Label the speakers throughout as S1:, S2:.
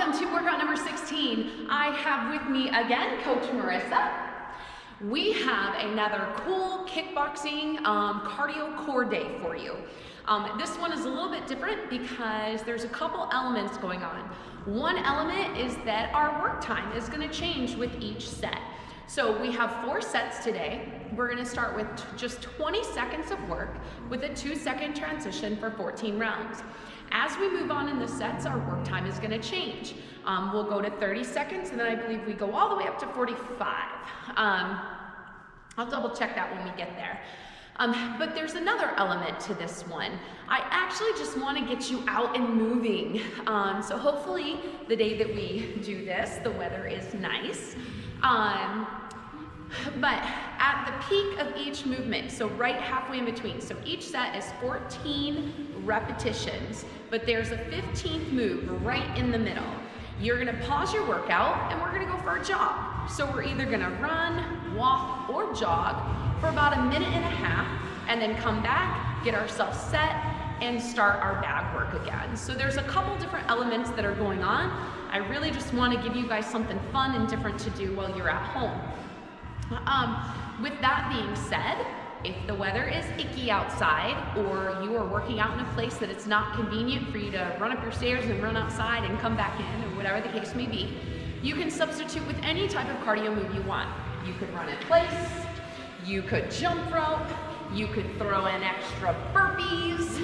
S1: welcome to workout number 16. I have with me again Coach Marissa. We have another cool kickboxing cardio core day for you. This one is a little bit different because there's a couple elements going on. One element is that our work time is going to change with each set. So we have 4 sets today. We're going to start with just 20 seconds of work with a 2-second transition for 14 rounds. As we move on in the sets, our work time is going to change. We'll go to 30 seconds, and then I believe we go all the way up to 45. I'll double check that when we get there. But there's another element to this one. I actually just want to get you out and moving. So hopefully the day that we do this, the weather is nice. But at the peak of each movement, so right halfway in between, so each set is 14 repetitions, but there's a 15th move right in the middle. You're gonna pause your workout and we're gonna go for a jog. So we're either gonna run, walk, or jog for about a minute and a half, and then come back, get ourselves set, and start our bag work again. So there's a couple different elements that are going on. I really just wanna give you guys something fun and different to do while you're at home. With that being said, if the weather is icky outside or you are working out in a place that it's not convenient for you to run up your stairs and run outside and come back in, or whatever the case may be, you can substitute with any type of cardio move you want. You could run in place, you could jump rope, you could throw in extra burpees,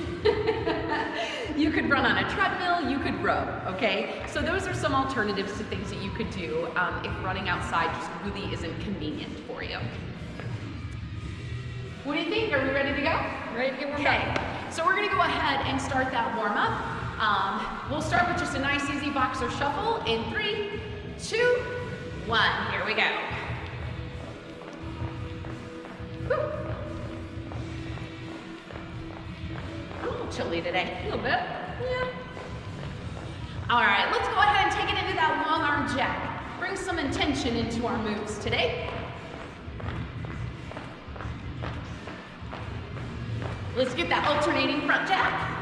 S1: you could run on a treadmill, you could row, okay? So those are some alternatives to things that you could do if running outside just really isn't convenient for you. What do you think? Are we ready to go?
S2: Ready to get warmed up.
S1: Okay, so we're gonna go ahead and start that warm up. We'll start with just a nice easy boxer shuffle in 3, 2, 1. Here we go. Woo. A little chilly today.
S2: A little bit.
S1: Yeah. All right, let's go ahead and take it into that long arm jack. Bring some intention into our moves today. Let's get that alternating front jack.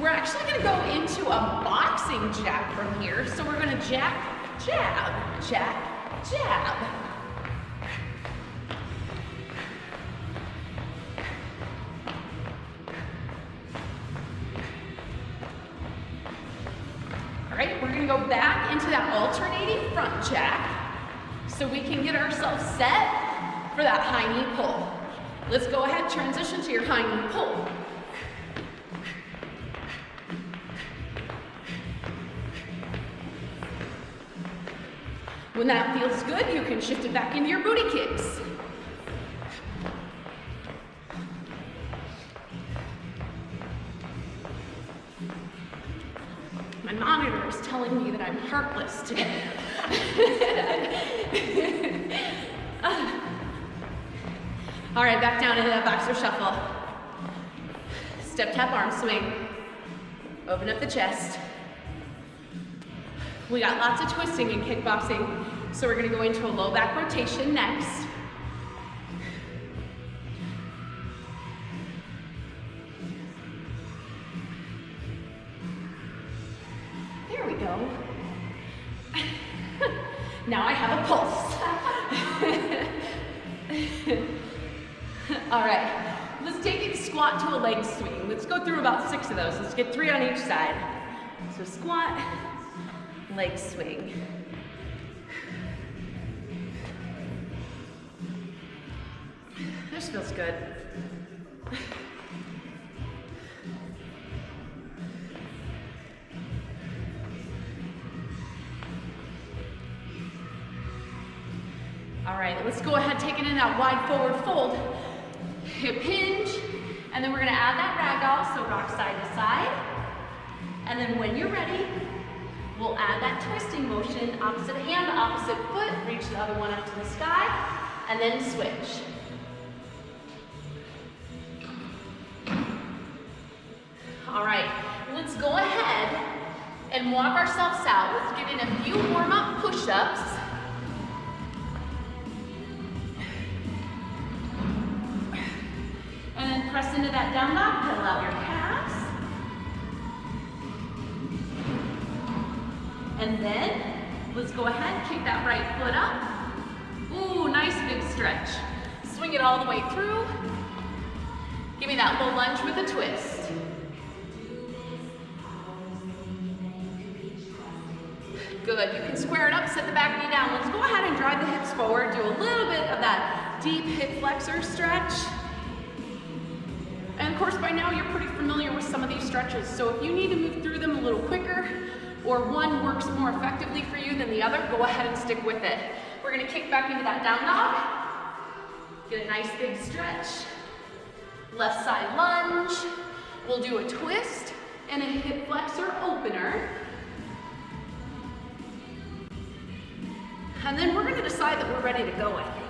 S1: We're actually gonna go into a boxing jack from here. So we're gonna jack, jab, jack, jab. All right, we're gonna go back into that alternating front jack so we can get ourselves set for that high knee pull. Let's go ahead, transition to your high knee pull. When that feels good, you can shift it back into your booty kicks. My monitor is telling me that I'm heartless today. All right, back down into that boxer shuffle. Step tap arm swing. Open up the chest. We got lots of twisting in kickboxing, so we're gonna go into a low back rotation next. There we go. Now I have a pulse. All right, let's take it squat to a leg swing. Let's go through about 6 of those. Let's get 3 on each side. So squat, leg swing. This feels good. All right, let's go ahead, take it in that wide forward fold. Hip hinge, and then we're gonna add that ragdoll, so rock side to side. And then when you're ready, we'll add that twisting motion, opposite hand, opposite foot, reach the other one up to the sky, and then switch. All right, let's go ahead and walk ourselves out. Let's get in a few warm-up push-ups. And then press into that down dog, pedal out your calves. And then, let's go ahead, kick that right foot up. Ooh, nice big stretch. Swing it all the way through. Give me that low lunge with a twist. Good, you can square it up, set the back knee down. Let's go ahead and drive the hips forward. Do a little bit of that deep hip flexor stretch. And of course, by now you're pretty familiar with some of these stretches. So if you need to move through them a little quicker, or one works more effectively for you than the other, go ahead and stick with it. We're gonna kick back into that down dog. Get a nice big stretch. Left side lunge. We'll do a twist and a hip flexor opener. And then we're gonna decide that we're ready to go, I think.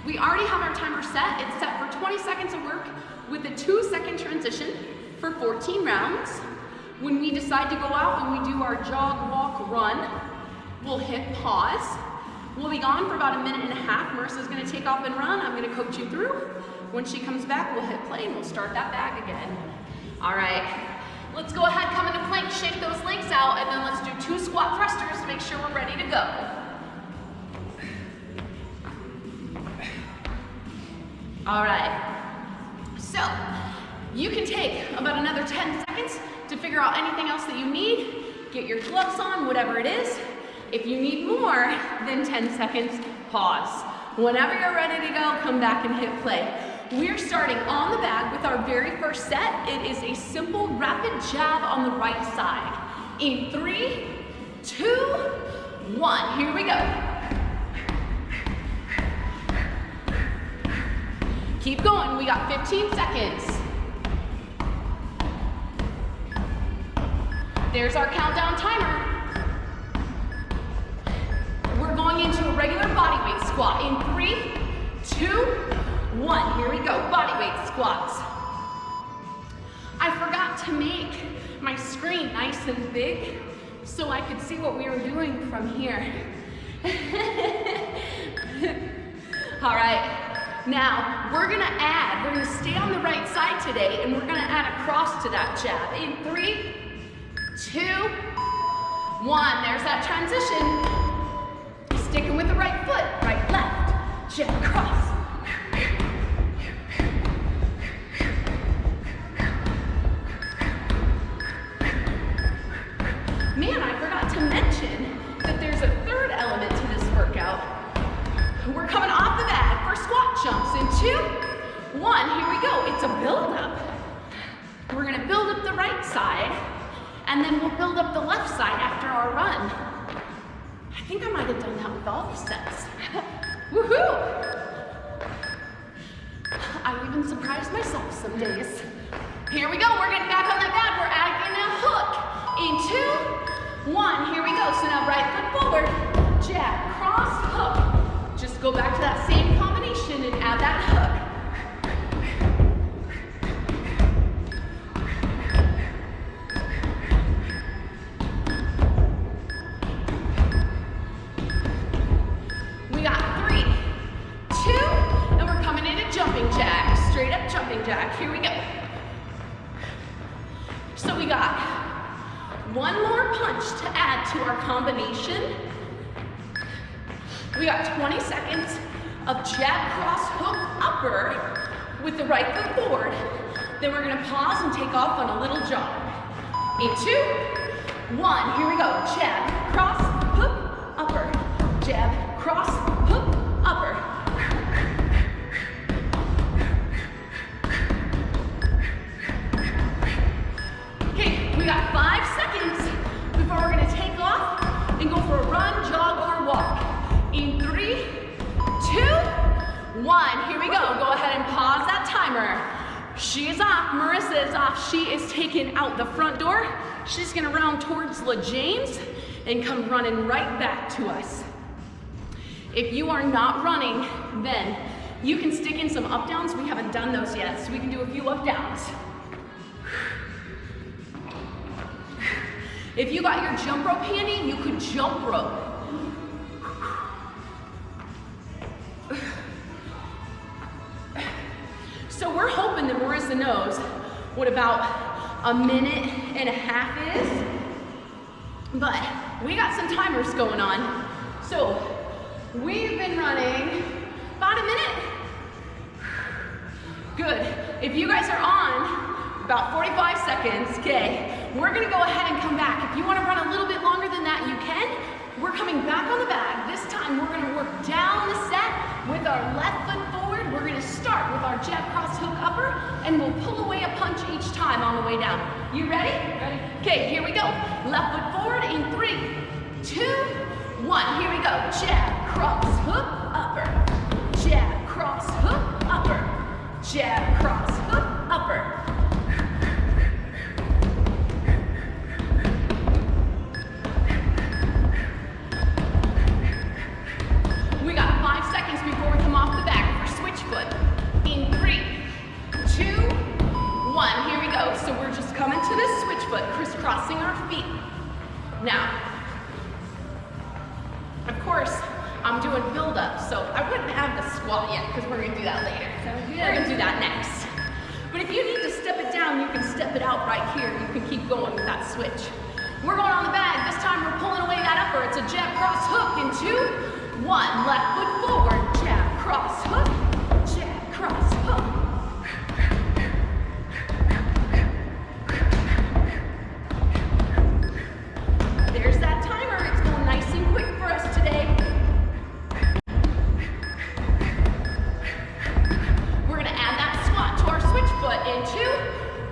S1: We already have our timer set. It's set for 20 seconds of work with a 2-second transition for 14 rounds. When we decide to go out and we do our jog, walk, run, we'll hit pause. We'll be gone for about 1.5 minutes. Marissa's gonna take off and run. I'm gonna coach you through. When she comes back, we'll hit play and we'll start that bag again. All right, let's go ahead, come into plank, shake those legs out, and then let's do 2 squat thrusters to make sure we're ready to go. All right, so you can take about another 10 seconds to figure out anything else that you need. Get your gloves on, whatever it is. If you need more than 10 seconds, pause. Whenever you're ready to go, come back and hit play. We're starting on the bag with our very first set. It is a simple rapid jab on the right side. In 3, 2, 1, here we go. Keep going, we got 15 seconds. There's our countdown timer. We're going into a regular body weight squat in 3, 2, 1. Here we go, body weight squats. I forgot to make my screen nice and big so I could see what we were doing from here. All right. Now, we're gonna stay on the right side today, and we're gonna add a cross to that jab. In 3, 2, 1, there's that transition. Sticking with the right foot, right, left, jab, cross. Man, I forgot to mention that there's a third element to this workout. We're coming off the bag for squat jumps in 2, 1, here we go. It's a build-up. We're gonna build up the right side, and then we'll build up the left side after our run. I think I might have done that with all the sets. Woohoo! I even surprised myself some days. Here we go, we're getting back on that bag. We're adding a hook. In 2, 1, here we go. So now right foot forward, jab, cross, hook. Just go back to that same combination and add that hook. We got 3, 2, and we're coming into jumping jack. Straight up jumping jack. Here we go. So we got one more punch to add to our combination. We got 20 seconds of jab, cross, hook, upper with the right foot forward. Then we're gonna pause and take off on a little jog. In 2, 1, here we go. Jab, cross, hook, upper. Jab, cross, hook, upper. Okay, we got 5 seconds before we're gonna take off and go for a run, jog, or walk. In 3, 2, 1, here we go. Go ahead and pause that timer. She is off, Marissa is off. She is taken out the front door. She's gonna round towards La James and come running right back to us. If you are not running, then you can stick in some up downs. We haven't done those yet, so we can do a few up downs. If you got your jump rope handy, you could jump rope. So we're hoping that Marissa knows what about a minute and a half is, but we got some timers going on. So we've been running about a minute. Good. If you guys are on about 45 seconds, okay, we're gonna go ahead and come back. If you wanna run a little bit longer than that, you can. We're coming back on the bag. This time we're gonna work down the set with our left foot forward. We're gonna start with our jab cross hook upper, and we'll pull away a punch each time on the way down. You ready? Ready. Okay, here we go. Left foot forward in 3, 2, 1. Here we go. Jab, cross, hook, upper. Jab, cross, hook, upper. Jab, cross, hook, upper. We got 5 seconds before we come off the back for switch foot. In 3, 2, 1. Here we go. So we're just coming to this switch foot, crisscrossing our feet. Now, of course, I'm doing build up, so I wouldn't have the squat yet because we're gonna do that later. We're gonna do that next. But if you need to step it down, you can step it out right here. You can keep going with that switch. We're going on the bag. This time we're pulling away that upper. It's a jab cross hook in 2, 1. Left foot forward. Jab cross hook. Jab cross hook. There's that timer. It's going nice and quick for us today. We're gonna add that squat to our switch foot in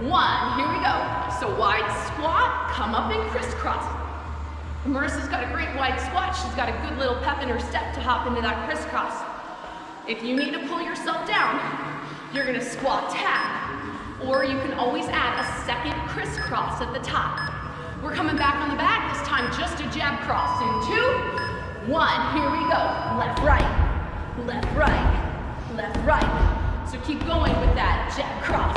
S1: 2, 1. Here we go. So wide squat, come up and crisscross. Marissa's got a great wide squat. She's got a good little pep in her step to hop into that crisscross. If you need to pull yourself down, you're gonna squat tap, or you can always add a second crisscross at the top. We're coming back on the back, this time just a jab cross in 2, 1. Here we go. Left, right, left, right, left, right. So keep going with that jab cross,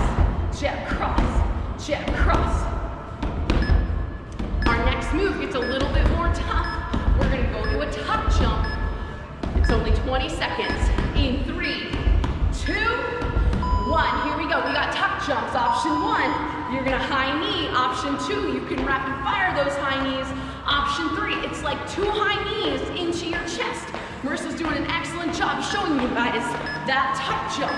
S1: jab cross, jab cross. Our next move gets a little bit more tough. We're gonna go to a tuck jump. It's only 20 seconds. In 3, 2, 1. Here we go. We got tuck jumps. Option 1, you're gonna high knee. Option 2, you can rapid fire those high knees. Option 3, it's like 2 high knees into your chest. Marissa's doing an excellent job showing you guys that tuck jump.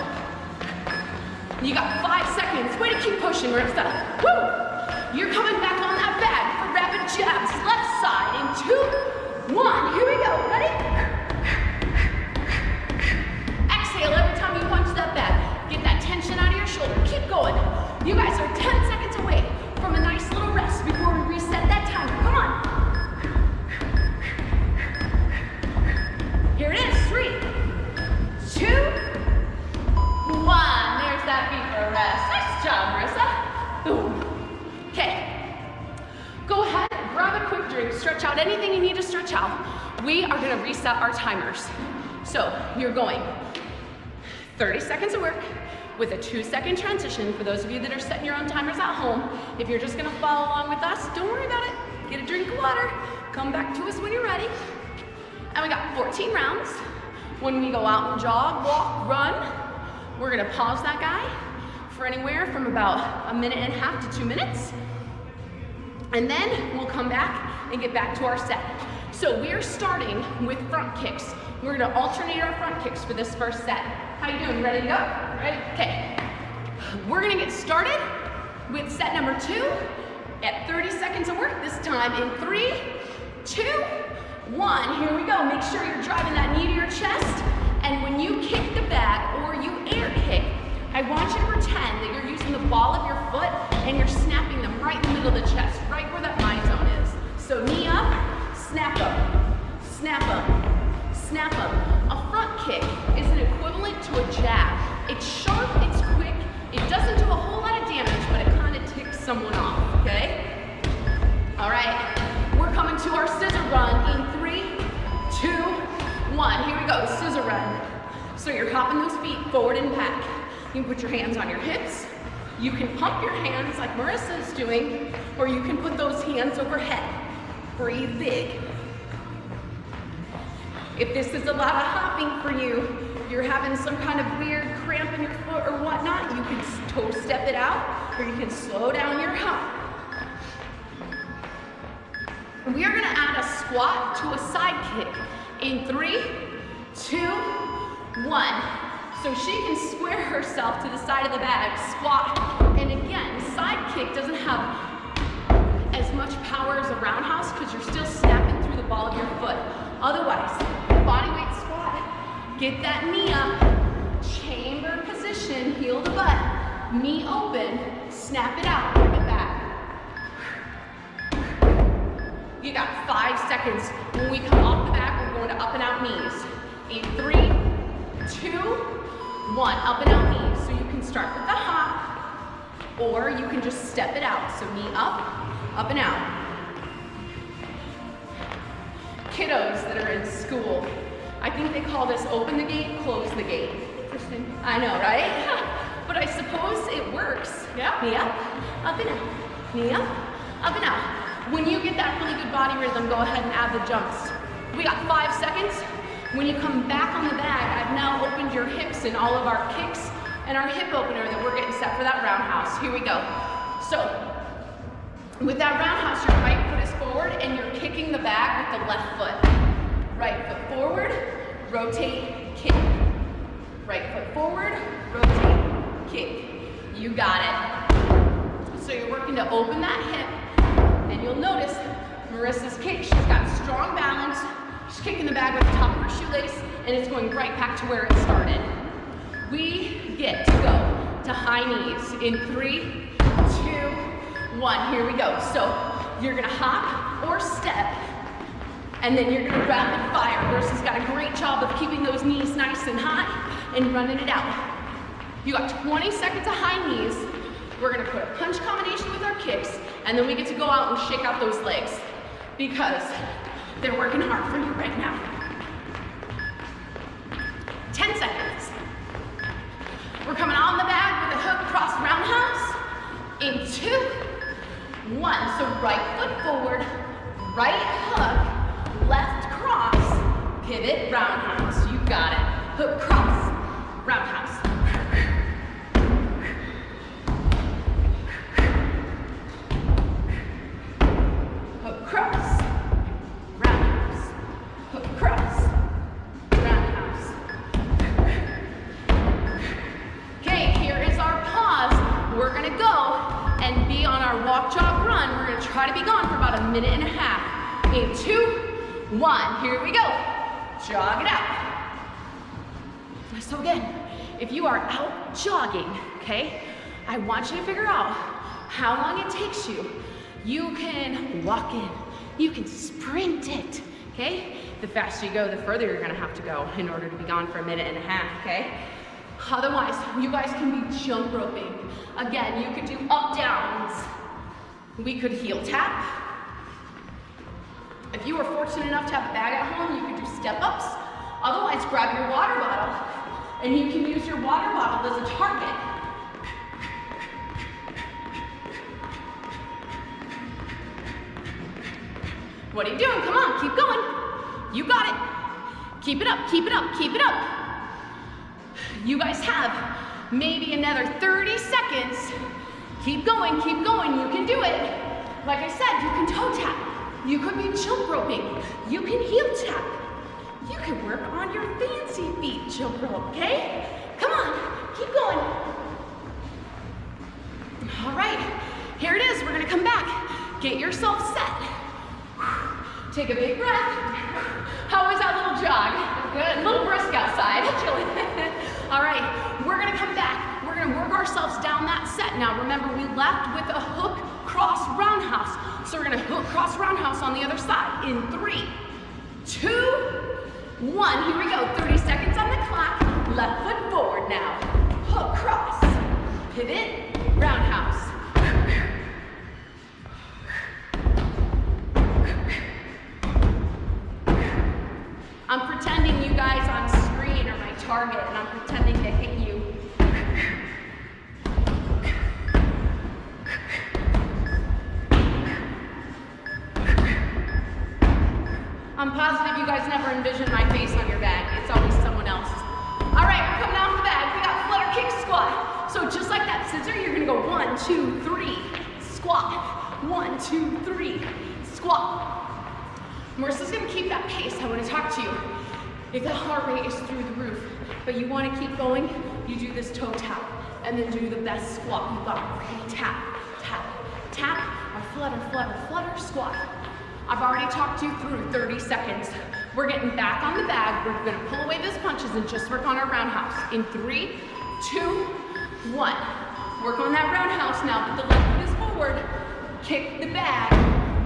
S1: You got 5 seconds. Way to keep pushing, Marissa. Woo! You're coming back on that bag for rapid jabs. Left side in 2, 1. Here we go. Ready? Exhale every time you punch that bag. Get that tension out of your shoulder. Keep going. You guys are 10 seconds away from a nice little rest before we reset that timer. Come on. Here it is. 3, 2, 1. There's that beat for a rest. Nice job, Marissa. Boom. Okay, go ahead, grab a quick drink, stretch out anything you need to stretch out. We are gonna reset our timers. So you're going 30 seconds of work with a 2-second transition. For those of you that are setting your own timers at home, if you're just gonna follow along with us, don't worry about it. Get a drink of water, come back to us when you're ready. And we got 14 rounds. When we go out and jog, walk, run, we're gonna pause that guy for anywhere from about a minute and a half to 2 minutes. And then we'll come back and get back to our set. So we're starting with front kicks. We're gonna alternate our front kicks for this first set. How you doing? Ready to go? Ready? Okay. We're gonna get started with set number 2 at 30 seconds of work. This time in 3, 2, 1. Here we go. Make sure you're driving that knee to your chest. And when you kick the bag or you air kick, I want you to pretend that you're using the ball of your foot and you're snapping them right in the middle of the chest, right where that eye zone is. So knee up, snap up, snap up, snap up. A front kick is an equivalent to a jab. It's sharp, it's quick, it doesn't do a whole lot of damage, but it kind of ticks someone off, okay? All right, we're coming to our scissor run in 3, 2, 1. Here we go, scissor run. So you're hopping those feet forward and back. You can put your hands on your hips. You can pump your hands like Marissa is doing, or you can put those hands overhead. Breathe big. If this is a lot of hopping for you, you're having some kind of weird cramp in your foot or whatnot, it out, or you can slow down your hop. We are gonna add a squat to a side kick in 3, 2, 1. So she can square herself to the side of the bag, squat, and again, side kick doesn't have as much power as a roundhouse because you're still snapping through the ball of your foot. Otherwise, body weight squat, get that knee up, chamber position, heel to butt, knee open, snap it out, bring it back. You got 5 seconds. When we come off the back, we're going to up and out knees. In 3, 2, 1, up and out knees. So you can start with the hop, or you can just step it out. So knee up and out. Kiddos that are in school, I think they call this open the gate, close the gate. Interesting. I know, right? But I suppose it works. Yeah. Knee up and out. Knee up and out. When you get that really good body rhythm, go ahead and add the jumps. We got 5 seconds. When you come back on the bag, I've now opened your hips in all of our kicks and our hip opener that we're getting set for that roundhouse. Here we go. So, with that roundhouse, your right foot is forward and you're kicking the bag with the left foot. Right foot forward, rotate, kick. Right foot forward, rotate, kick. You got it. So you're working to open that hip. And you'll notice Marissa's kick, she's got strong balance. She's kicking the bag with the top of her shoelace, and it's going right back to where it started. We get to go to high knees in 3, 2, 1. Here we go. So you're gonna hop or step, and then you're gonna rapid fire. Marissa's got a great job of keeping those knees nice and high and running it out. You got 20 seconds of high knees. We're gonna put a punch combination with our kicks, and then we get to go out and shake out those legs because they're working hard for you right now. 10 seconds. We're coming on the bag with a hook cross roundhouse in 2, 1. So right foot forward, right hook, left cross, pivot, roundhouse. You got it. Hook cross, roundhouse. Cross, roundhouse, hook cross, roundhouse. Okay, here is our pause. We're gonna go and be on our walk, jog, run. We're gonna try to be gone for about a minute and a half. In 2, 1, here we go. Jog it out. So again, if you are out jogging, okay, I want you to figure out how long it takes you. You can walk in, you can sprint it, okay? The faster you go, the further you're gonna have to go in order to be gone for a minute and a half, okay? Otherwise, you guys can be jump roping. Again, you could do up downs. We could heel tap. If you were fortunate enough to have a bag at home, you could do step ups. Otherwise, grab your water bottle and you can use your water bottle as a target. What are you doing? Come on, keep going. You got it. Keep it up, keep it up, keep it up. You guys have maybe another 30 seconds. Keep going, you can do it. Like I said, you can toe tap. You could be jump roping. You can heel tap. You can work on your fancy feet jump rope, okay? Come on, keep going. All right, here it is. We're gonna come back. Get yourself set. Take a big breath. How was that little jog? Good, a little brisk outside. All right, we're gonna come back. We're gonna work ourselves down that set. Now remember, we left with a hook, cross, roundhouse. So we're gonna hook, cross, roundhouse on the other side in 3, 2, 1. Here we go, 30 seconds on the clock. Left foot forward now. Hook, cross, pivot, roundhouse. I'm pretending you guys on screen are my target, and I'm pretending to hit you. I'm positive you guys never envisioned my face on your bag. It's always someone else. All right, we're coming off the bag. sets. So you're gonna go 1, 2, 3, squat. 1, 2, 3, squat. Marissa's gonna keep that pace. I wanna talk to you. If the heart rate is through the roof, but you wanna keep going, you do this toe tap, and then do the best squat you got. Okay, tap, tap, tap, or flutter, flutter, flutter, squat. I've already talked you through 30 seconds. We're getting back on the bag. We're gonna pull away those punches and just work on our roundhouse. In 3, 2, 1. Work on that roundhouse now that the left foot is forward. Kick the bag.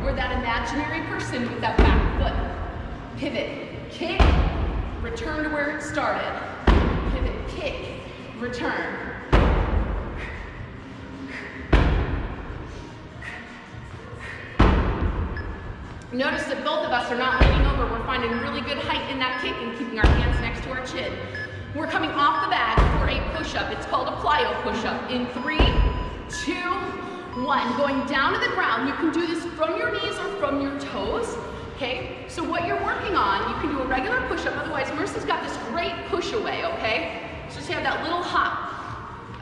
S1: We're that imaginary person with that back foot. Pivot, kick, return to where it started. Pivot, kick, return. Notice that both of us are not leaning over. We're finding really good height in that kick and keeping our hands next to our chin. We're coming off the bag for a push-up. It's called a plyo push-up. In 3, 2, 1. Going down to the ground. You can do this from your knees or from your toes. Okay? So what you're working on, you can do a regular push-up. Otherwise, Marissa's got this great push-away, okay? So just have that little hop.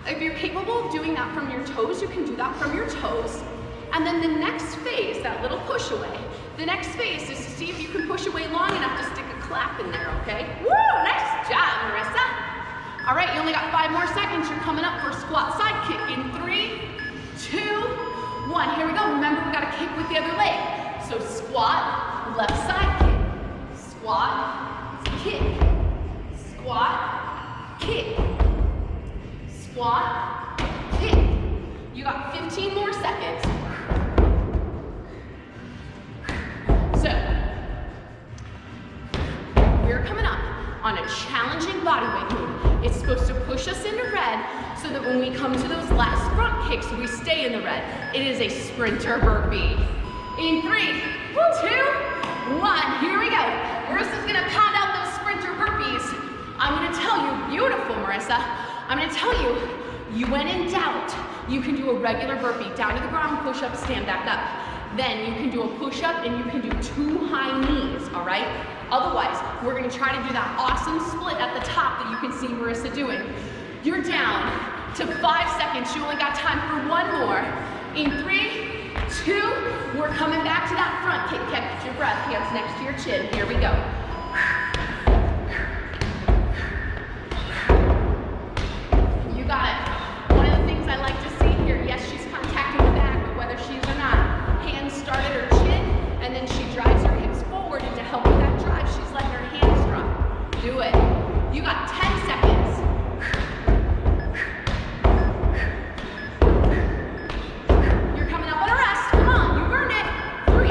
S1: If you're capable of doing that from your toes, you can do that from your toes. And then the next phase, that little push-away, the next phase is to see if you can push away long enough to stick a clap in there, okay? Woo! Nice job, Marissa. All right, you only got 5 more seconds. You're coming up for squat side kick in 3, 2, 1. Here we go. Remember, we got to kick with the other leg. So squat, left side kick. Squat, kick. Squat, kick. Squat, kick. You got 15 more seconds. So, we're coming up on a challenging bodyweight move. It's supposed to push us into red so that when we come to those last front kicks, we stay in the red. It is a sprinter burpee. In 3, 2, 1, here we go. Marissa's gonna pound out those sprinter burpees. I'm gonna tell you, beautiful Marissa, I'm gonna tell you, when in doubt, you can do a regular burpee, down to the ground, push up, stand back up. Then you can do a push-up and you can do 2 high knees, all right? Otherwise, we're gonna try to do that awesome split at the top that you can see Marissa doing. You're down to 5 seconds. You only got time for 1 more. In 3, 2, we're coming back to that front kick. Catch your breath, hands next to your chin. Here we go. You got it. One of the things I like to see here, yes, she's contacting the back, but whether she's or not, hands start at her chin, and then she drives her hips forward, and to help with that drive, she's letting her hands drop. Do it. You got 10 seconds. You're coming up on a rest. Come on, you earned it. 3,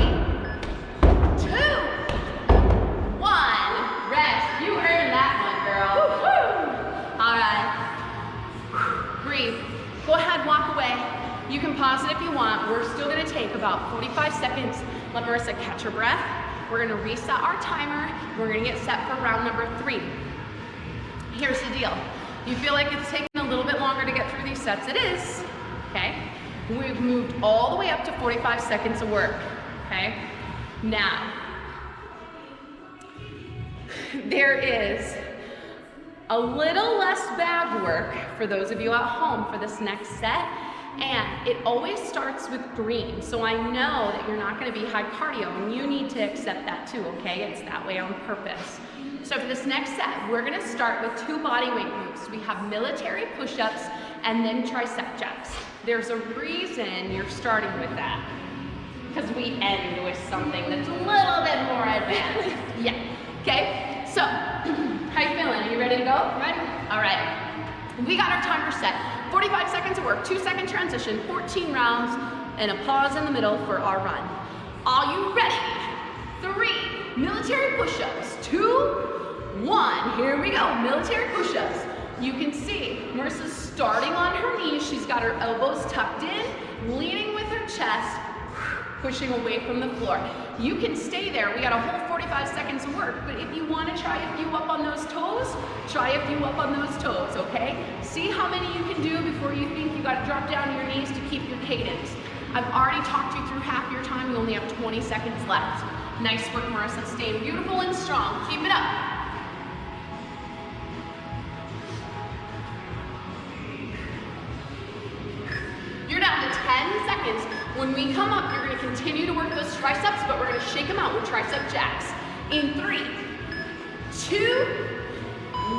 S1: 2, 1. Rest. You earned that one, girl. All right. Breathe. Go ahead, walk away. You can pause it if you want. We're still gonna take about 45 seconds. Let Marissa catch her breath. We're gonna reset our timer. We're gonna get set for round number 3. Here's the deal. You feel like it's taking a little bit longer to get through these sets? It is, okay? We've moved all the way up to 45 seconds of work, okay? Now, there is a little less bag work for those of you at home for this next set. And it always starts with green. So I know that you're not gonna be high cardio and you need to accept that too, okay? It's that way on purpose. So for this next set, we're gonna start with 2 bodyweight moves. We have military push-ups and then tricep jacks. There's a reason you're starting with that, because we end with something that's a little bit more advanced. Yeah, okay? So, how you feeling? Are you ready to go? Ready? All right. We got our timer set. 45 seconds of work, 2-second transition, 14 rounds, and a pause in the middle for our run. Are you ready? 3, military push-ups, 2, 1. Here we go, military push-ups. You can see Marissa's starting on her knees. She's got her elbows tucked in, leaning with her chest, pushing away from the floor. You can stay there. We got a whole 45 seconds of work, but if you want to try a few up on those toes, try a few up on those toes, okay? See how many you can do before you think you got to drop down to your knees to keep your cadence. I've already talked you through half your time. You only have 20 seconds left. Nice work, Marissa. Staying beautiful and strong. Keep it up. 10 seconds. When we come up, you're gonna continue to work those triceps, but we're gonna shake them out with tricep jacks. In 3, 2,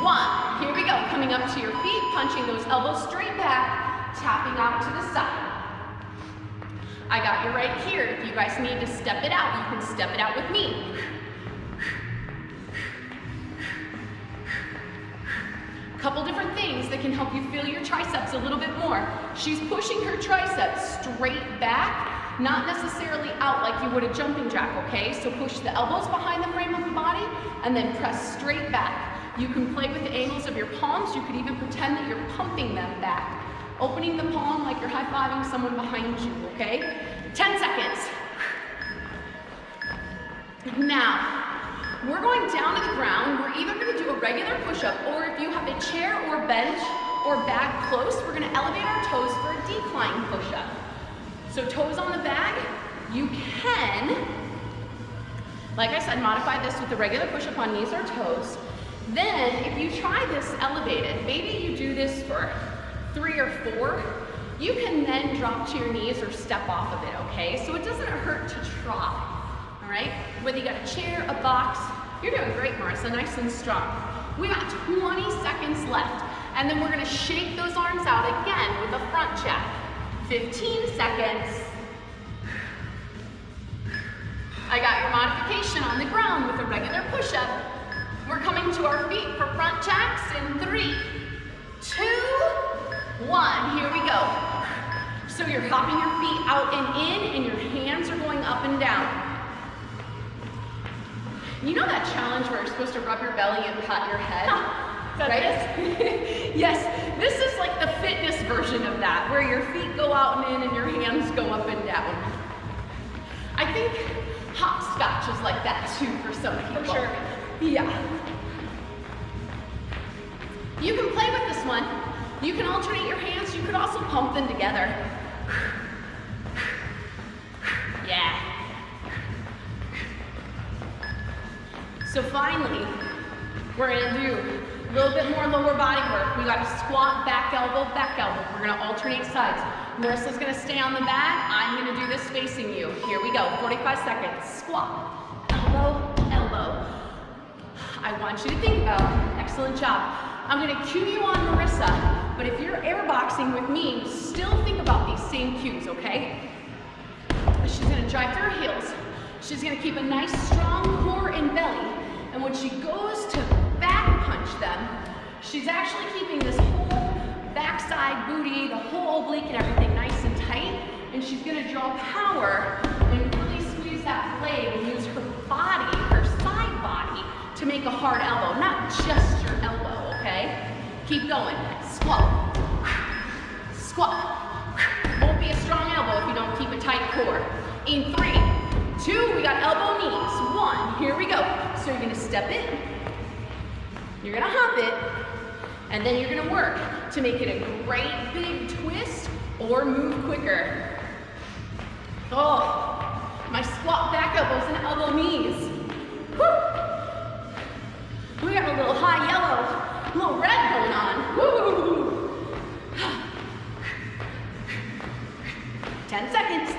S1: 1. Here we go. Coming up to your feet, punching those elbows straight back, tapping out to the side. I got you right here. If you guys need to step it out, you can step it out with me. Couple different things that can help you feel your triceps a little bit more. She's pushing her triceps straight back, not necessarily out like you would a jumping jack, okay? So push the elbows behind the frame of the body and then press straight back. You can play with the angles of your palms. You could even pretend that you're pumping them back. Opening the palm like you're high-fiving someone behind you, okay? 10 seconds. Now, we're going down to the ground. We're either gonna do a regular push-up, or if you have a chair or bench or bag close, we're gonna elevate our toes for a decline push-up. So toes on the bag, you can, like I said, modify this with the regular push-up on knees or toes. Then, if you try this elevated, maybe you do this for 3 or 4, you can then drop to your knees or step off of it, okay? So it doesn't hurt to try. All right, whether you got a chair, a box, you're doing great, Marissa, nice and strong. We got 20 seconds left, and then we're gonna shake those arms out again with a front jack. 15 seconds. I got your modification on the ground with a regular push-up. We're coming to our feet for front jacks in 3, 2, 1, here we go. So you're hopping your feet out and in, and your hands are going up and down. You know that challenge where you're supposed to rub your belly and pat your head? Right? Yes, this is like the fitness version of that, where your feet go out and in and your hands go up and down. I think hopscotch is like that too for some people. For sure. Yeah. You can play with this one. You can alternate your hands. You could also pump them together. Yeah. So finally, we're gonna do a little bit more lower body work. We got a squat, back elbow, back elbow. We're gonna alternate sides. Marissa's gonna stay on the bag. I'm gonna do this facing you. Here we go, 45 seconds. Squat, elbow, elbow. I want you to think about, excellent job. I'm gonna cue you on Marissa, but if you're airboxing with me, still think about these same cues, okay? She's gonna drive through her heels. She's gonna keep a nice strong core and belly. And when she goes to back punch them, she's actually keeping this whole backside booty, the whole oblique and everything nice and tight. And she's gonna draw power and really squeeze that blade and use her body, her side body, to make a hard elbow, not just your elbow, okay? Keep going. Squat. Squat. Won't be a strong elbow if you don't keep a tight core. In 3, 2, we got elbow knees. 1, here we go. So you're gonna step in, you're gonna hop it, and then you're gonna work to make it a great big twist or move quicker. Oh, my squat back elbows and elbow knees. Woo. We got a little high yellow, a little red going on. Woo. 10 seconds.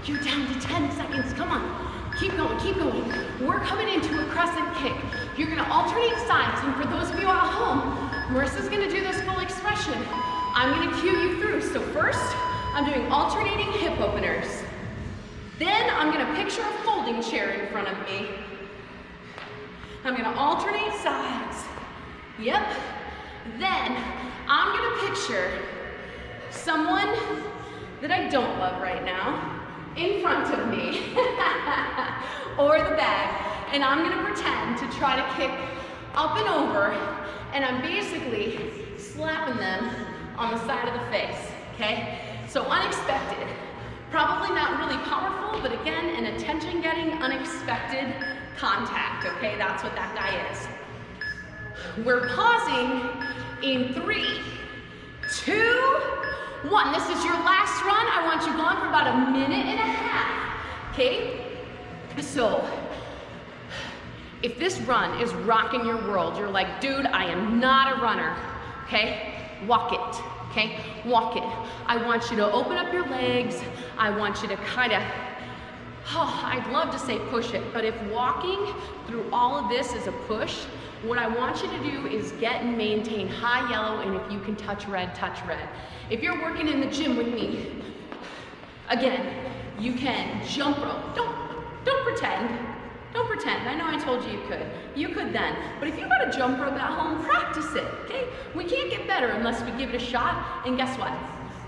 S1: You're down to 10 seconds, come on. Keep going, keep going. We're coming into a crescent kick. You're gonna alternate sides, and for those of you at home, Marissa's gonna do this full expression. I'm gonna cue you through. So first, I'm doing alternating hip openers. Then I'm gonna picture a folding chair in front of me. I'm gonna alternate sides. Yep. Then I'm gonna picture someone that I don't love right now in front of me, or the bag, and I'm gonna pretend to try to kick up and over, and I'm basically slapping them on the side of the face, okay? So unexpected, probably not really powerful, but again, an attention-getting, unexpected contact, okay? That's what that guy is. We're pausing in 3, 2, 1. This is your last run. I want you gone for about a minute and a half, okay? So If this run is rocking your world, you're like, dude, I am not a runner, okay? Walk it, okay? Walk it. I want you to open up your legs. I want you to kind of, I'd love to say push it, but if walking through all of this is a push, what I want you to do is get and maintain high yellow, and if you can touch red, touch red. If you're working in the gym with me, again, you can jump rope. Don't pretend. Don't pretend. I know I told you you could. You could then. But if you got a jump rope at home, practice it, okay? We can't get better unless we give it a shot, and guess what?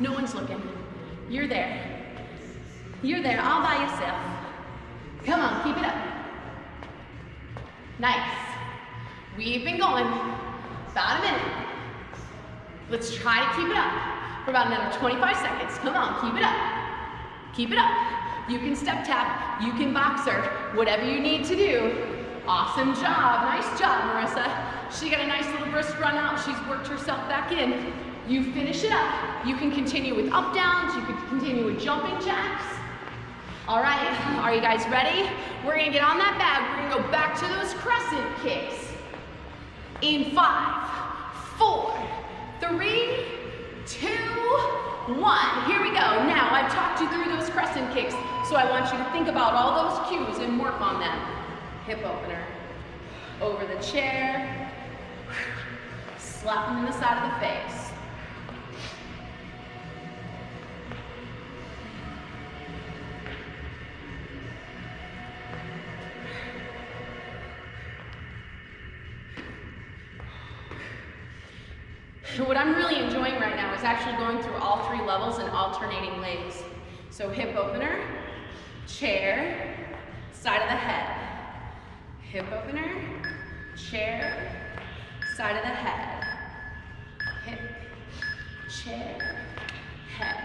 S1: No one's looking. You're there. You're there all by yourself. Come on, keep it up. Nice. We've been going about a minute. Let's try to keep it up for about another 25 seconds. Come on, keep it up. Keep it up. You can step tap, you can boxer, whatever you need to do. Awesome job, nice job, Marissa. She got a nice little brisk run out. She's worked herself back in. You finish it up. You can continue with up downs, you can continue with jumping jacks. All right, are you guys ready? We're gonna get on that bag. We're gonna go back to those crescent kicks. In 5, 4, 3, 2, 1. Here we go. Now, I've talked you through those crescent kicks, so I want you to think about all those cues and work on them. Hip opener, over the chair, slap them in the side of the face. What I'm really enjoying right now is actually going through all 3 levels and alternating legs. So hip opener, chair, side of the head. Hip opener, chair, side of the head. Hip, chair, head.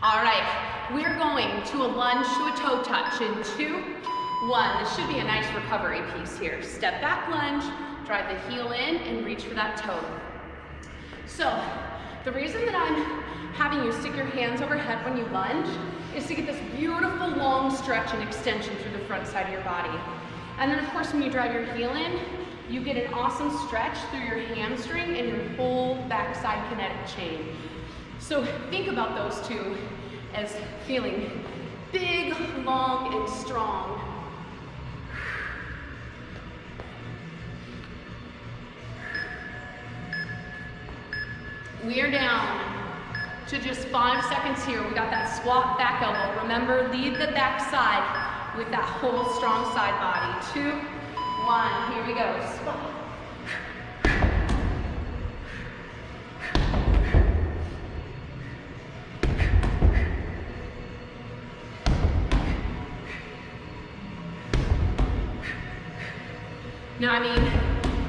S1: All right, we're going to a lunge to a toe touch in 2, 1. This should be a nice recovery piece here. Step back lunge, drive the heel in and reach for that toe. So, the reason that I'm having you stick your hands overhead when you lunge is to get this beautiful long stretch and extension through the front side of your body. And then of course when you drive your heel in, you get an awesome stretch through your hamstring and your whole backside kinetic chain. So think about those two as feeling big, long, and strong. We are down to just 5 seconds here. We got that squat back elbow. Remember, lead the back side with that whole strong side body. 2, 1, here we go, squat. Now, I mean,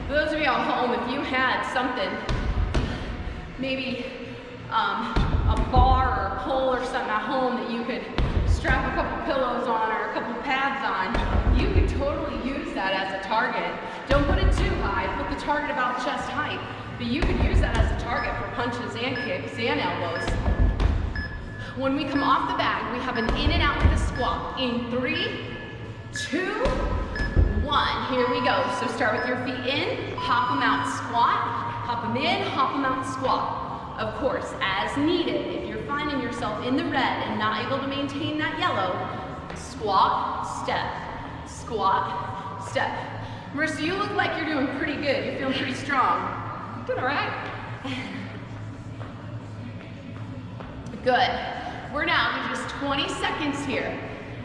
S1: for those of you at home, if you had something, maybe a bar or a pole or something at home that you could strap a couple pillows on or a couple pads on, you could totally use that as a target. Don't put it too high, put the target about chest height, but you could use that as a target for punches and kicks and elbows. When we come off the bag, we have an in and out with a squat. In 3, 2, 1, here we go. So start with your feet in, hop them out, squat. Hop them in, hop them out, squat. Of course, as needed, if you're finding yourself in the red and not able to maintain that yellow, squat, step, squat, step. Marissa, you look like you're doing pretty good. You're feeling pretty strong. Doing all right? Good. We're now to just 20 seconds here.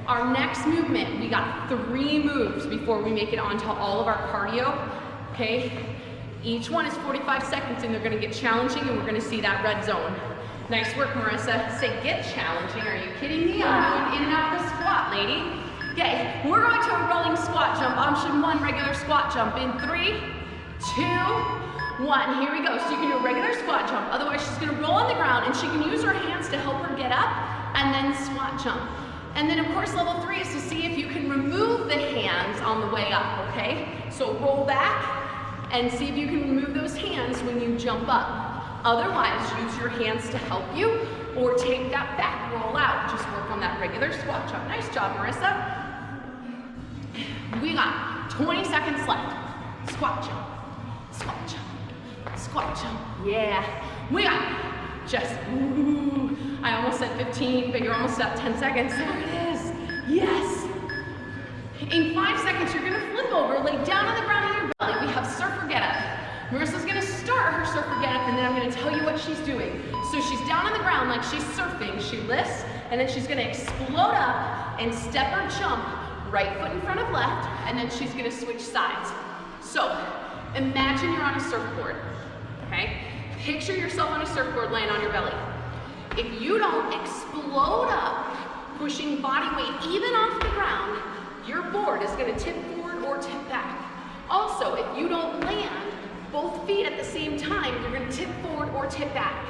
S1: Our next movement, we got 3 moves before we make it onto all of our cardio, okay? Each one is 45 seconds and they're gonna get challenging and we're gonna see that red zone. Nice work, Marissa. Say get challenging, are you kidding me? I'm going in and out of the squat, lady. Okay, we're going to a rolling squat jump. Option 1, regular squat jump. In 3, 2, 1, here we go. So you can do a regular squat jump. Otherwise she's gonna roll on the ground and she can use her hands to help her get up and then squat jump. And then of course level 3 is to see if you can remove the hands on the way up, okay? So roll back and see if you can remove those hands when you jump up. Otherwise, use your hands to help you or take that back roll out. Just work on that regular squat jump. Nice job, Marissa. We got 20 seconds left. Squat jump, squat jump, squat jump. Yeah, we got just, ooh, I almost said 15, but you're almost at 10 seconds. There it is, yes. In 5 seconds, you're gonna flip over, lay down on the ground on your belly. We have surfer get up. Marissa's gonna start her surfer get up, and then I'm gonna tell you what she's doing. So she's down on the ground like she's surfing. She lifts, and then she's gonna explode up and step or jump, right foot in front of left, and then she's gonna switch sides. So imagine you're on a surfboard, okay? Picture yourself on a surfboard laying on your belly. If you don't explode up, pushing body weight even off the ground, your board is gonna tip forward or tip back. Also, if you don't land both feet at the same time, you're gonna tip forward or tip back.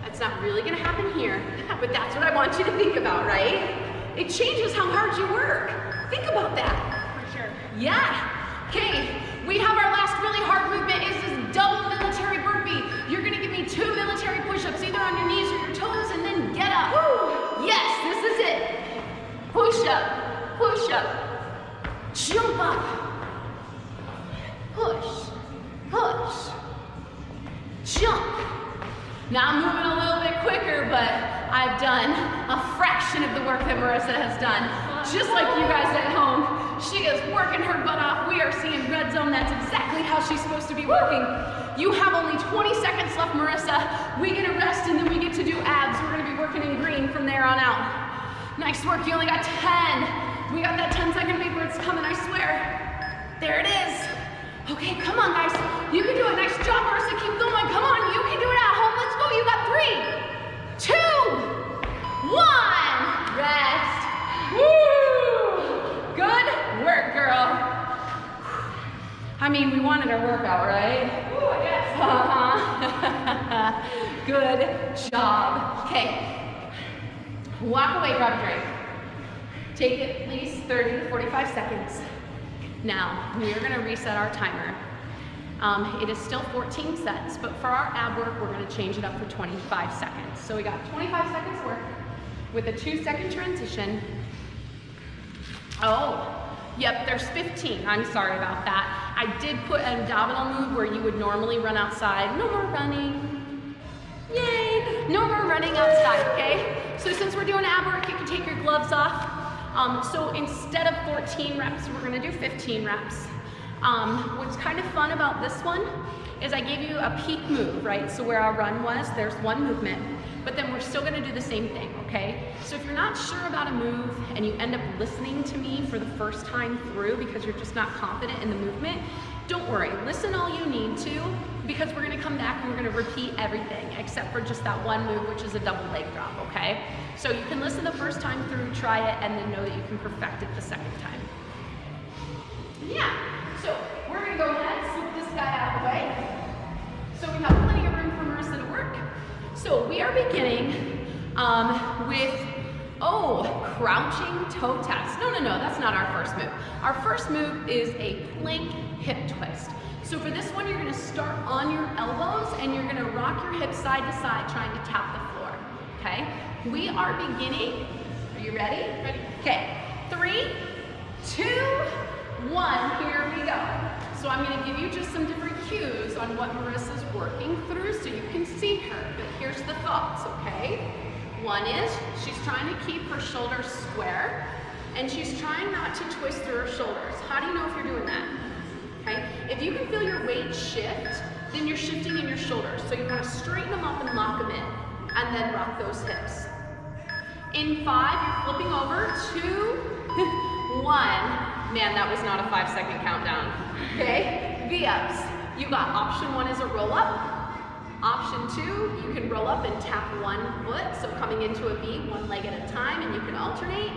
S1: That's not really gonna happen here, but that's what I want you to think about, right? It changes how hard you work. Think about that.
S2: For sure.
S1: Yeah. Okay, we have our last really hard movement. Is this double military burpee. You're gonna give me 2 military push-ups, either on your knees or your toes, and then get up. Woo. Yes, this is it. Push up, push up, jump up, push, push, jump. Now I'm moving a little bit quicker, but I've done a fraction of the work that Marissa has done. Just like you guys at home, she is working her butt off. We are seeing red zone. That's exactly how she's supposed to be working. You have only 20 seconds left, Marissa. We get a rest and then we get to do abs. We're gonna be working in green from there on out. Nice work, you only got 10. We got that 10-second paper, it's coming, I swear. There it is. Okay, come on guys. You can do it, nice job, Marissa, keep going, come on. You can do it at home, let's go. You got 3, 2, 1. Rest. Woo! Good work, girl. I mean, we wanted our workout, right?
S2: Ooh, yes.
S1: Good job. Okay. Walk away, grab a drink. Take at least 30 to 45 seconds. Now, we are gonna reset our timer. It is still 14 sets, but for our ab work, we're gonna change it up for 25 seconds. So we got 25 seconds work with a 2-second transition. Oh, yep, there's 15. I'm sorry about that. I did put an abdominal move where you would normally run outside. No more running. Yay! No more running outside, okay? So since we're doing ab work, you can take your gloves off. So instead of 14 reps, we're gonna do 15 reps. What's kind of fun about this one is I gave you a peak move, right? So where our run was, there's one movement, but then we're still gonna do the same thing, okay? So if you're not sure about a move and you end up listening to me for the first time through because you're just not confident in the movement, don't worry, listen all you need to, because we're gonna come back and we're gonna repeat everything except for just that one move, which is a double leg drop, okay? So you can listen the first time through, try it, and then know that you can perfect it the second time. Yeah, so we're gonna go ahead and slip this guy out of the way. So we have plenty of room for Marissa to work. So we are beginning with, crouching toe test. No, that's not our first move. Our first move is a plank hip twist. So for this one, you're gonna start on your elbows and you're gonna rock your hips side to side, trying to tap the floor, okay? We are beginning, are you ready?
S2: Ready.
S1: Okay, 3, 2, 1, here we go. So I'm gonna give you just some different cues on what Marissa's working through so you can see her, but here's the thoughts, okay? One is, she's trying to keep her shoulders square, and she's trying not to twist through her shoulders. How do you know if you're doing that? Okay? If you can feel your weight shift, then you're shifting in your shoulders. So you wanna straighten them up and lock them in, and then rock those hips. In 5, you're flipping over, 2, 1. Man, that was not a 5-second countdown. Okay, V-ups. You got option 1 is a roll up. Option 2, you can roll up and tap one foot. So coming into a V, one leg at a time, and you can alternate.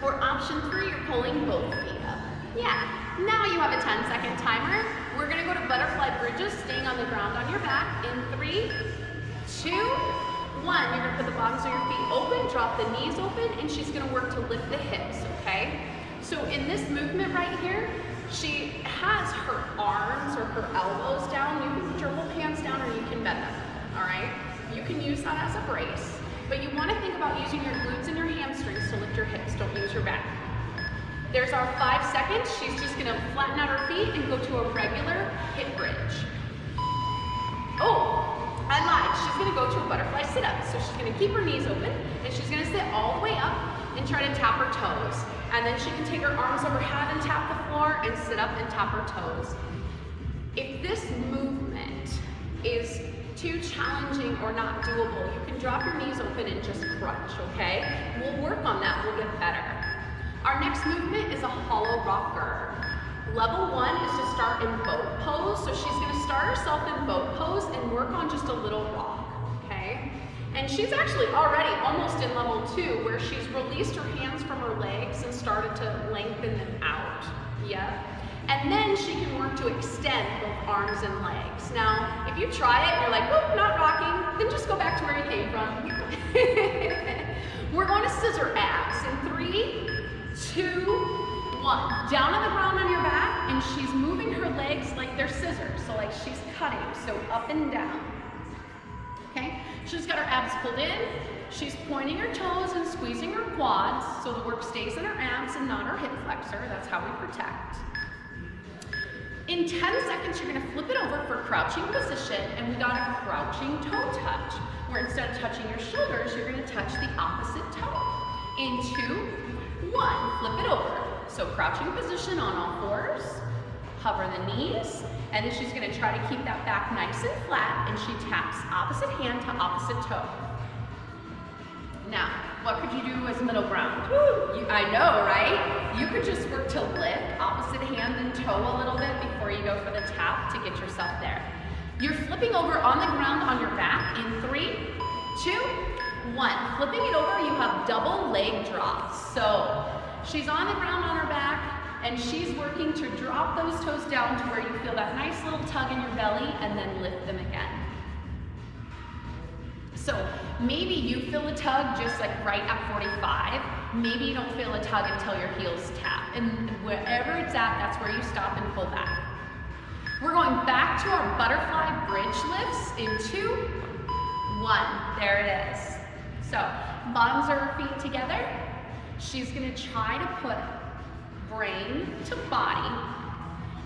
S1: Or option 3, you're pulling both feet up. Yeah, now you have a 10-second timer. We're gonna go to butterfly bridges, staying on the ground on your back. In 3, 2, 1, you're gonna put the bottoms of your feet open, drop the knees open, and she's gonna work to lift the hips, okay? So in this movement right here, she has her arms or her elbows down. You can put your whole hands down or you can bend them, all right? You can use that as a brace, but you wanna think about using your glutes and your hamstrings to lift your hips. Don't use your back. There's our 5 seconds. She's just gonna flatten out her feet and go to a regular hip bridge. Oh, I lied. She's gonna go to a butterfly sit-up. So she's gonna keep her knees open and she's gonna sit all the way up and try to tap her toes. And then she can take her arms overhead and tap the floor and sit up and tap her toes. If this movement is too challenging or not doable, you can drop your knees open and just crunch, okay? We'll work on that, we'll get better. Our next movement is a hollow rocker. Level 1 is to start in boat pose. So she's gonna start herself in boat pose and work on just a little rock, okay? And she's actually already almost in level 2 where she's released her hands from her legs and started to lengthen them out, yeah? And then she can work to extend both arms and legs. Now, if you try it and you're like, oh, not rocking, then just go back to where you came from. We're going to scissor abs in 3, 2, 1. Down on the ground on your back, and she's moving her legs like they're scissors, so like she's cutting, so up and down. Okay? She's got her abs pulled in. She's pointing her toes and squeezing her quads, so the work stays in her abs and not her hip flexor. That's how we protect. In 10 seconds, you're gonna flip it over for crouching position, and we got a crouching toe touch, where instead of touching your shoulders, you're gonna touch the opposite toe. In 2, 1, flip it over. So crouching position on all fours, hover the knees, and then she's gonna try to keep that back nice and flat, and she taps opposite hand to opposite toe. Now, what could you do as middle ground? I know, right? You could just work to lift opposite hand and toe a little bit before you go for the tap to get yourself there. You're flipping over on the ground on your back in 3, 2, 1. Flipping it over, you have double leg drops. So she's on the ground on her back, and she's working to drop those toes down to where you feel that nice little tug in your belly, and then lift them again. So maybe you feel a tug just like right at 45. Maybe you don't feel a tug until your heels tap. And wherever it's at, that's where you stop and pull back. We're going back to our butterfly bridge lifts in 2, 1. There it is. So bottoms of her feet together. She's gonna try to put brain to body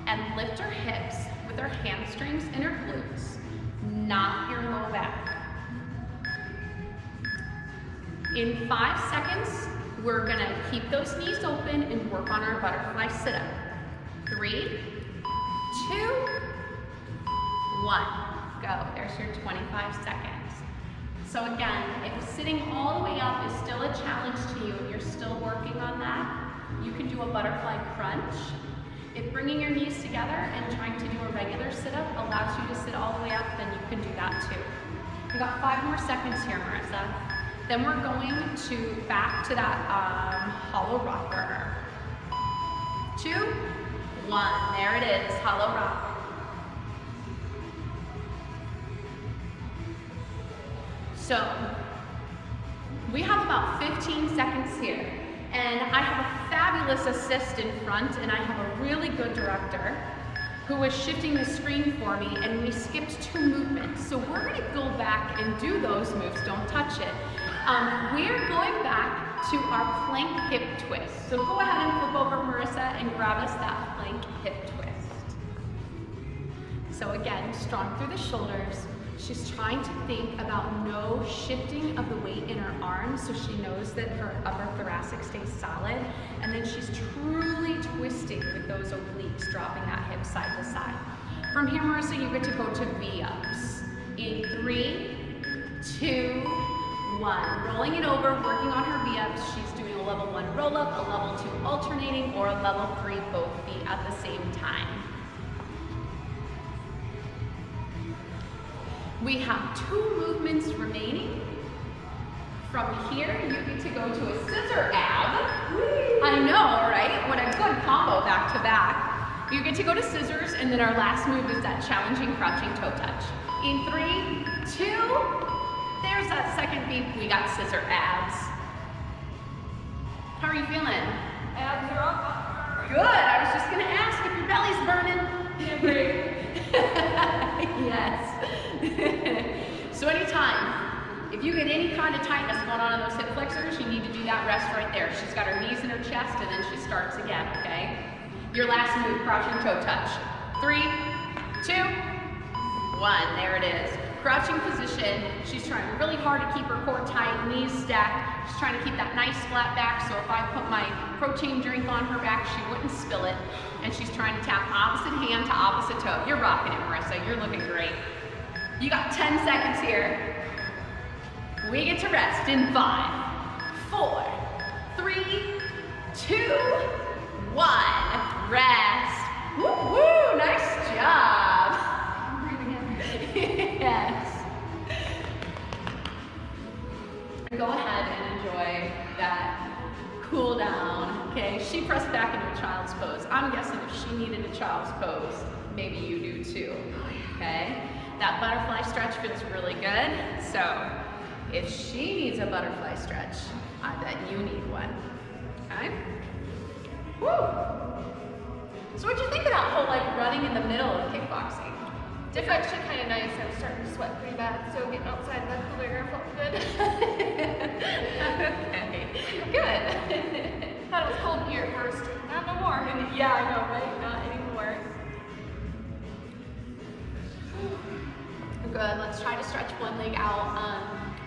S1: and lift her hips with her hamstrings and her glutes, not your low back. In 5 seconds, we're gonna keep those knees open and work on our butterfly sit-up. 3, 2, 1. Go. There's your 25 seconds. So again, if sitting all the way up is still a challenge to you and you're still working on that, you can do a butterfly crunch. If bringing your knees together and trying to do a regular sit-up allows you to sit all the way up, then you can do that too. We got 5 more seconds here, Marissa. Then we're going to back to that hollow rocker. 2, 1. There it is, hollow rock. So we have about 15 seconds here, and I have a fabulous assist in front, and I have a really good director who was shifting the screen for me, and we skipped 2 movements. So we're gonna go back and do those moves, don't touch it. We're going back to our plank hip twist. So go ahead and flip over, Marissa, and grab us that plank hip twist. So again, strong through the shoulders. She's trying to think about no shifting of the weight in her arms, so she knows that her upper thoracic stays solid. And then she's truly twisting with those obliques, dropping that hip side to side. From here, Marissa, you get to go to V-ups. In 3, 2, 1. Rolling it over, working on her V-ups. She's doing a level 1 roll-up, a level 2 alternating, or a level 3 both feet at the same time. We have 2 movements remaining. From here, you get to go to a scissor ab. I know, right? What a good combo back to back. You get to go to scissors, and then our last move is that challenging crouching toe touch. In 3, 2, there's that second beat. We got scissor abs. How are you feeling? Abs are up. Good. I was just gonna ask if your belly's burning. Yeah, great. Yes. So anytime, if you get any kind of tightness going on in those hip flexors, you need to do do that rest right there. She's got her knees in her chest, and then she starts again, okay? Your last move, crouching toe touch. 3, 2, 1, there it is. Crouching position, she's trying really hard to keep her core tight, knees stacked. She's trying to keep that nice flat back, so if I put my protein drink on her back, she wouldn't spill it. And she's trying to tap opposite hand to opposite toe. You're rocking it, Marissa, you're looking great. You got 10 seconds here. We get to rest in 5, 4, 3, 2, 1. Rest. Woo woo, nice job. Yes. Go ahead and enjoy that cool down, okay? She pressed back into a child's pose. I'm guessing if she needed a child's pose, maybe you do too, okay? That butterfly stretch feels really good, so if she needs a butterfly stretch, I bet you need one, okay? Woo! So what'd you think of that whole like running in the middle of kickboxing?
S2: It's actually kind of nice. I was starting to sweat pretty bad, so getting outside that cooler air felt good.
S1: Okay, good.
S2: Thought it was cold here at first. Not no more.
S1: Yeah, I know, right? Not anymore. Good, let's try to stretch one leg out.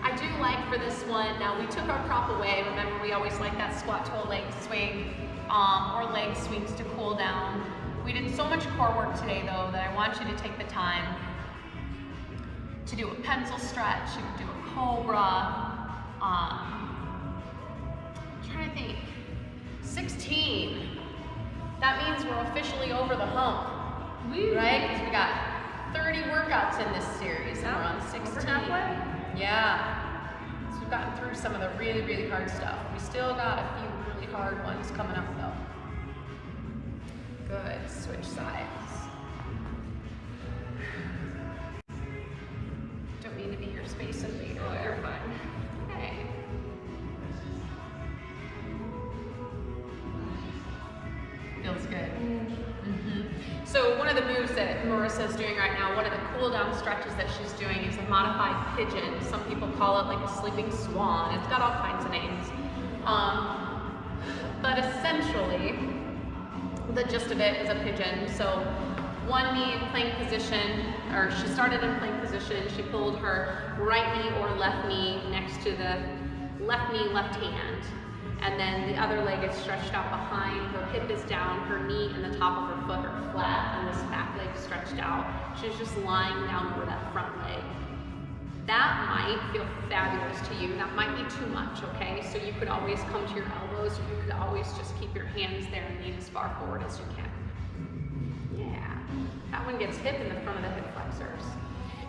S1: I do like for this one, now we took our prop away. Remember, we always like that squat to a leg swing or leg swings to cool down. We did so much core work today though that I want you to take the time to do a pencil stretch, you can do a cobra. I'm trying to think. 16. That means we're officially over the hump, right? Because we got 30 workouts in this series and we're on 16.
S2: Over halfway?
S1: Yeah. So we've gotten through some of the really, really hard stuff. We still got a few really hard ones coming up though. Good, switch sides. Don't mean to be your space invader.
S2: Oh, you're fine.
S1: Okay. Feels good. So one of the moves that Marissa's doing right now, one of the cool down stretches that she's doing is a modified pigeon. Some people call it like a sleeping swan. It's got all kinds of names. But essentially, the gist of it is a pigeon. So one knee in plank position, or she started in plank position, she pulled her right knee or left knee next to the left knee, left hand. And then the other leg is stretched out behind, her hip is down, her knee and the top of her foot are flat, and this back leg stretched out. She's just lying down over that front leg. That might feel fabulous to you. That might be too much, okay? So you could always come to your elbows, or you could always just keep your hands there and lean as far forward as you can. Yeah, that one gets hip in the front of the hip flexors.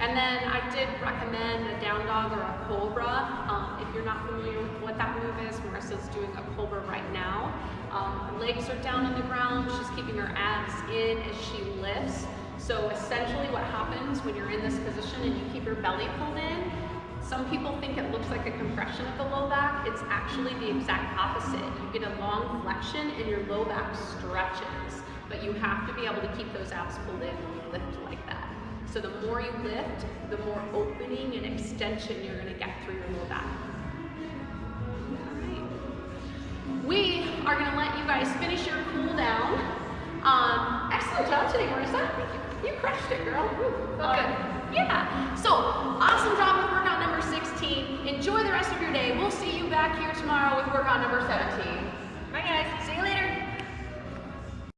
S1: And then I did recommend a down dog or a cobra. If you're not familiar with what that move is, Marissa's doing a cobra right now. Legs are down on the ground, she's keeping her abs in as she lifts. So essentially what happens when you're in this position and you keep your belly pulled in, some people think it looks like a compression of the low back. It's actually the exact opposite. You get a long flexion and your low back stretches, but you have to be able to keep those abs pulled in when you lift like that. So the more you lift, the more opening and extension you're gonna get through your low back. All right. We are gonna let you guys finish your cool down. Excellent job today, Marissa. You crushed it, girl. Okay. Yeah. So, awesome job with workout number 16. Enjoy the rest of your day. We'll see you back here tomorrow with workout number 17.
S2: Bye guys.
S1: See you later.